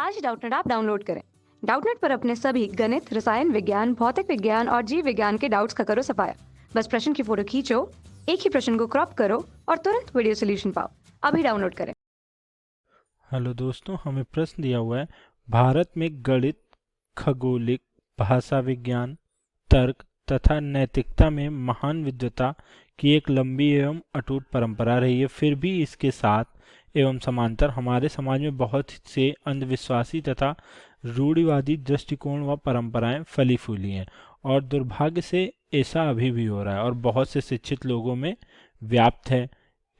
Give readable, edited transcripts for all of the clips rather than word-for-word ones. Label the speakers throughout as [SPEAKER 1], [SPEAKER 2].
[SPEAKER 1] आज Doubtnut app download करें। Doubtnut पर अपने सभी गणित, रसायन विज्ञान, भौतिक विज्ञान और जीव विज्ञान के डाउट्स का करो सफाया। बस प्रश्न की फोटो खींचो, एक ही प्रश्न को क्रॉप करो और तुरंत वीडियो सोल्यूशन पाओ। अभी डाउनलोड करें।
[SPEAKER 2] हेलो दोस्तों, हमें प्रश्न दिया हुआ है। भारत में गणित, खगोलिक, भाषा विज्ञान, तर्क तथा नैतिकता में महान विद्वता की एक लंबी एवं अटूट परंपरा रही है। फिर भी इसके साथ एवं समांतर हमारे समाज में बहुत से अंधविश्वासी तथा रूढ़िवादी दृष्टिकोण व परंपराएं फली फूली हैं और दुर्भाग्य से ऐसा अभी भी हो रहा है और बहुत से शिक्षित लोगों में व्याप्त है।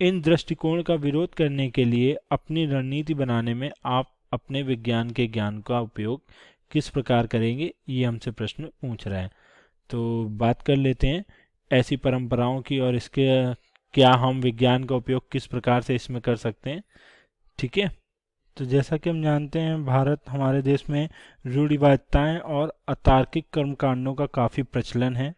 [SPEAKER 2] इन दृष्टिकोण का विरोध करने के लिए अपनी रणनीति बनाने में आप अपने विज्ञान के ज्ञान का उपयोग किस प्रकार करेंगे, ये हमसे प्रश्न पूछ रहा है। तो बात कर लेते हैं ऐसी परंपराओं की और इसके क्या हम विज्ञान का उपयोग किस प्रकार से इसमें कर सकते हैं। ठीक है, तो जैसा कि हम जानते हैं, भारत हमारे देश में रूढ़िवादिताएं और अतार्किक कर्मकांडों का काफ़ी प्रचलन है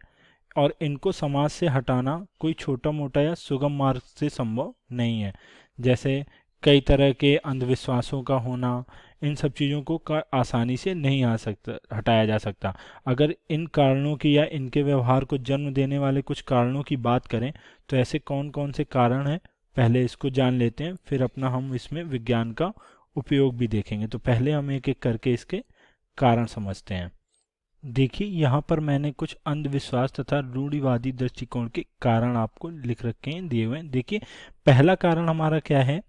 [SPEAKER 2] और इनको समाज से हटाना कोई छोटा मोटा या सुगम मार्ग से संभव नहीं है। जैसे कई तरह के अंधविश्वासों का होना, इन सब चीज़ों को आसानी से नहीं हटाया जा सकता। अगर इन कारणों की या इनके व्यवहार को जन्म देने वाले कुछ कारणों की बात करें तो ऐसे कौन कौन से कारण हैं, पहले इसको जान लेते हैं, फिर अपना हम इसमें विज्ञान का उपयोग भी देखेंगे। तो पहले हम एक एक करके इसके कारण समझते हैं। देखिए, यहाँ पर मैंने कुछ अंधविश्वास तथा रूढ़िवादी दृष्टिकोण के कारण आपको लिख रखे हैं, दिए हुए हैं। देखिए, पहला कारण हमारा क्या है?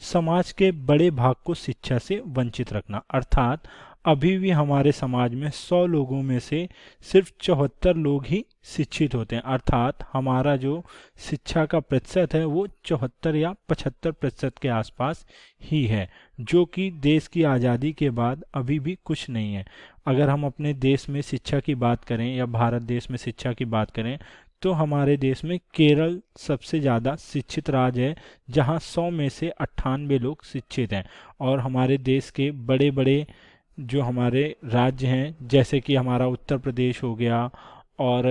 [SPEAKER 2] समाज के बड़े भाग को शिक्षा से वंचित रखना। अर्थात अभी भी हमारे समाज में 100 लोगों में से सिर्फ 74 लोग ही शिक्षित होते हैं। अर्थात हमारा जो शिक्षा का प्रतिशत है वो 74 या 75% के आसपास ही है, जो कि देश की आज़ादी के बाद अभी भी कुछ नहीं है। अगर हम अपने देश में शिक्षा की बात करें या भारत देश में शिक्षा की बात करें तो हमारे देश में केरल सबसे ज़्यादा शिक्षित राज्य है, जहां 100 में से 98 लोग शिक्षित हैं। और हमारे देश के बड़े बड़े जो हमारे राज्य हैं, जैसे कि हमारा उत्तर प्रदेश हो गया और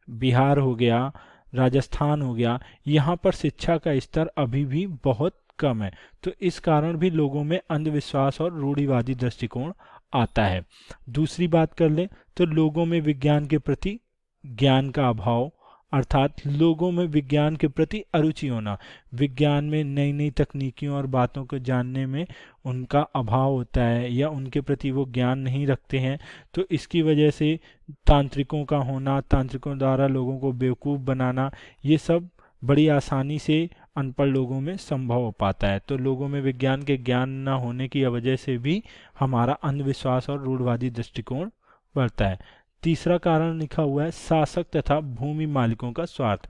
[SPEAKER 2] बिहार हो गया, राजस्थान हो गया, यहाँ पर शिक्षा का स्तर अभी भी बहुत कम है। तो इस कारण भी लोगों में अंधविश्वास और रूढ़िवादी दृष्टिकोण आता है। दूसरी बात कर लें तो लोगों में विज्ञान के प्रति ज्ञान का अभाव, अर्थात लोगों में विज्ञान के प्रति अरुचि होना, विज्ञान में नई नई तकनीकियों और बातों को जानने में उनका अभाव होता है या उनके प्रति वो ज्ञान नहीं रखते हैं। तो इसकी वजह से तांत्रिकों का होना, तांत्रिकों द्वारा लोगों को बेवकूफ़ बनाना, ये सब बड़ी आसानी से अनपढ़ लोगों में संभव हो पाता है। तो लोगों में विज्ञान के ज्ञान न होने की वजह से भी हमारा अंधविश्वास और रूढ़वादी दृष्टिकोण बढ़ता है। तीसरा कारण लिखा हुआ है शासक तथा भूमि मालिकों का स्वार्थ।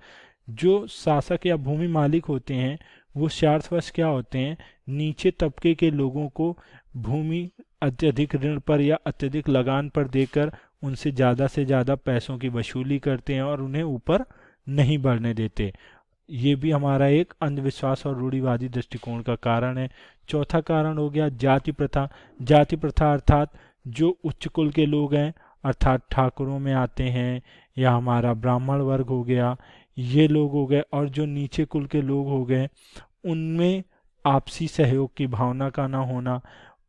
[SPEAKER 2] जो शासक या भूमि मालिक होते हैं वो स्वार्थवश क्या होते हैं, नीचे तबके के लोगों को भूमि अत्यधिक ऋण पर या अत्यधिक लगान पर देकर उनसे ज़्यादा से ज़्यादा पैसों की वसूली करते हैं और उन्हें ऊपर नहीं बढ़ने देते। ये भी हमारा एक अंधविश्वास और रूढ़िवादी दृष्टिकोण का कारण है। चौथा कारण हो गया जाति प्रथा। जाति प्रथा अर्थात जो उच्च कुल के लोग हैं, अर्थात ठाकुरों में आते हैं या हमारा ब्राह्मण वर्ग हो गया, ये लोग हो गए, और जो नीचे कुल के लोग हो गए, उनमें आपसी सहयोग की भावना का ना होना,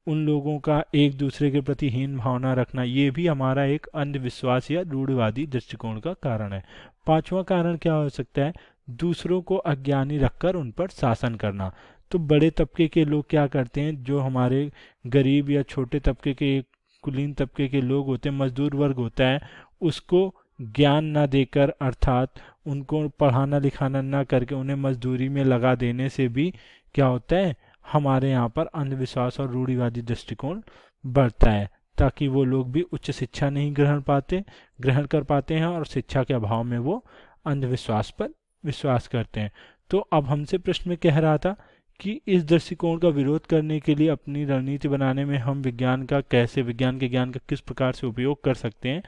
[SPEAKER 2] उन लोगों का एक दूसरे के प्रति हीन भावना रखना, ये भी हमारा एक अंधविश्वास या रूढ़िवादी दृष्टिकोण का कारण है। पांचवा कारण क्या हो सकता है? दूसरों को अज्ञानी रखकर उन पर शासन करना। तो बड़े तबके के लोग क्या करते हैं, जो हमारे गरीब या छोटे तबके के कुलीन तबके के लोग होते हैं, मजदूर वर्ग होता है, उसको ज्ञान ना देकर, अर्थात उनको पढ़ाना लिखाना ना करके उन्हें मजदूरी में लगा देने से भी क्या होता है, हमारे यहाँ पर अंधविश्वास और रूढ़िवादी दृष्टिकोण बढ़ता है, ताकि वो लोग भी उच्च शिक्षा नहीं ग्रहण कर पाते हैं और शिक्षा के अभाव में वो अंधविश्वास पर विश्वास करते हैं। तो अब हमसे प्रश्न में कह रहा था कि इस दृष्टिकोण का विरोध करने के लिए अपनी रणनीति बनाने में हम विज्ञान के ज्ञान का किस प्रकार से उपयोग कर सकते हैं।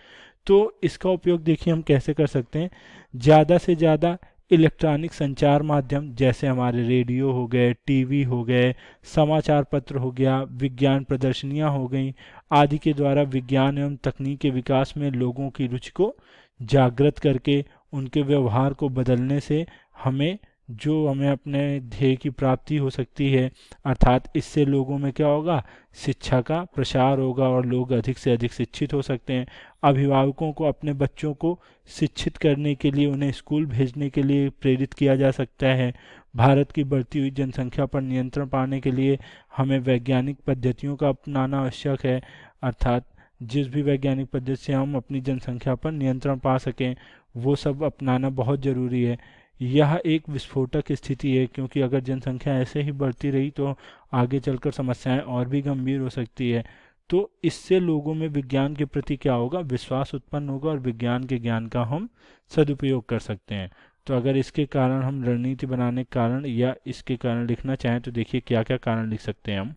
[SPEAKER 2] तो इसका उपयोग देखिए हम कैसे कर सकते हैं। ज़्यादा से ज़्यादा इलेक्ट्रॉनिक संचार माध्यम, जैसे हमारे रेडियो हो गए, टीवी हो गए, समाचार पत्र हो गया, विज्ञान प्रदर्शनियां हो गई, आदि के द्वारा विज्ञान एवं तकनीक के विकास में लोगों की रुचि को जागृत करके उनके व्यवहार को बदलने से हमें जो हमें अपने ध्येय की प्राप्ति हो सकती है। अर्थात इससे लोगों में क्या होगा, शिक्षा का प्रसार होगा और लोग अधिक से अधिक शिक्षित हो सकते हैं। अभिभावकों को अपने बच्चों को शिक्षित करने के लिए उन्हें स्कूल भेजने के लिए प्रेरित किया जा सकता है। भारत की बढ़ती हुई जनसंख्या पर नियंत्रण पाने के लिए हमें वैज्ञानिक पद्धतियों का अपनाना आवश्यक है। अर्थात जिस भी वैज्ञानिक पद्धति से हम अपनी जनसंख्या पर नियंत्रण पा सकें, वो सब अपनाना बहुत ज़रूरी है। यह एक विस्फोटक स्थिति है, क्योंकि अगर जनसंख्या ऐसे ही बढ़ती रही तो आगे चलकर समस्याएं और भी गंभीर हो सकती है। तो इससे लोगों में विज्ञान के प्रति क्या होगा, विश्वास उत्पन्न होगा और विज्ञान के ज्ञान का हम सदुपयोग कर सकते हैं। तो अगर इसके कारण हम रणनीति बनाने के कारण या इसके कारण लिखना चाहें तो देखिए क्या क्या कारण लिख सकते हैं हम।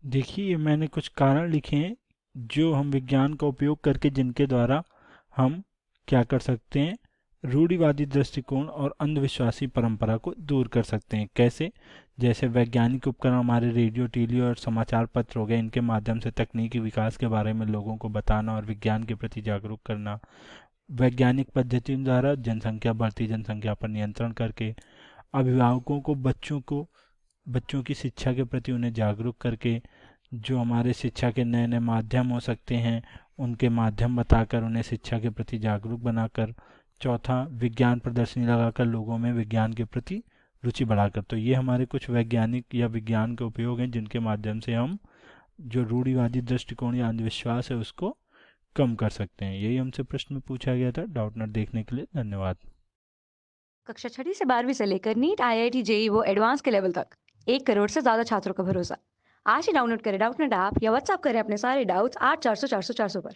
[SPEAKER 2] देखिए ये मैंने कुछ कारण लिखे हैं जो हम विज्ञान का उपयोग करके, जिनके द्वारा हम क्या कर सकते हैं, रूढ़िवादी दृष्टिकोण और अंधविश्वासी परंपरा को दूर कर सकते हैं। कैसे? जैसे वैज्ञानिक उपकरण हमारे रेडियो, टीवी और समाचार पत्र हो गए, इनके माध्यम से तकनीकी विकास के बारे में लोगों को बताना और विज्ञान के प्रति जागरूक करना। वैज्ञानिक पद्धतियों द्वारा बढ़ती जनसंख्या पर नियंत्रण करके, अभिभावकों को बच्चों की शिक्षा के प्रति उन्हें जागरूक करके, जो हमारे शिक्षा के नए नए माध्यम हो सकते हैं उनके माध्यम बताकर उन्हें शिक्षा के प्रति जागरूक बनाकर। चौथा, विज्ञान प्रदर्शनी लगाकर लोगों में विज्ञान के प्रति रुचि बढ़ाकर। तो ये हमारे कुछ वैज्ञानिक या विज्ञान के उपयोग हैं जिनके माध्यम से हम जो रूढ़िवादी दृष्टिकोण या अंधविश्वास है उसको कम कर सकते हैं। यही हमसे प्रश्न में पूछा गया था। डाउटनट देखने के लिए धन्यवाद।
[SPEAKER 1] कक्षा 6ठी से 12वीं से लेकर नीट, IIT, जेईई वो एडवांस के लेवल तक 1 करोड़ से ज़्यादा छात्रों का भरोसा। आज ही डाउनलोड करें डाउटनेट ऐप या व्हाट्सएप करें अपने सारे डाउट्स 8400 400 400 पर।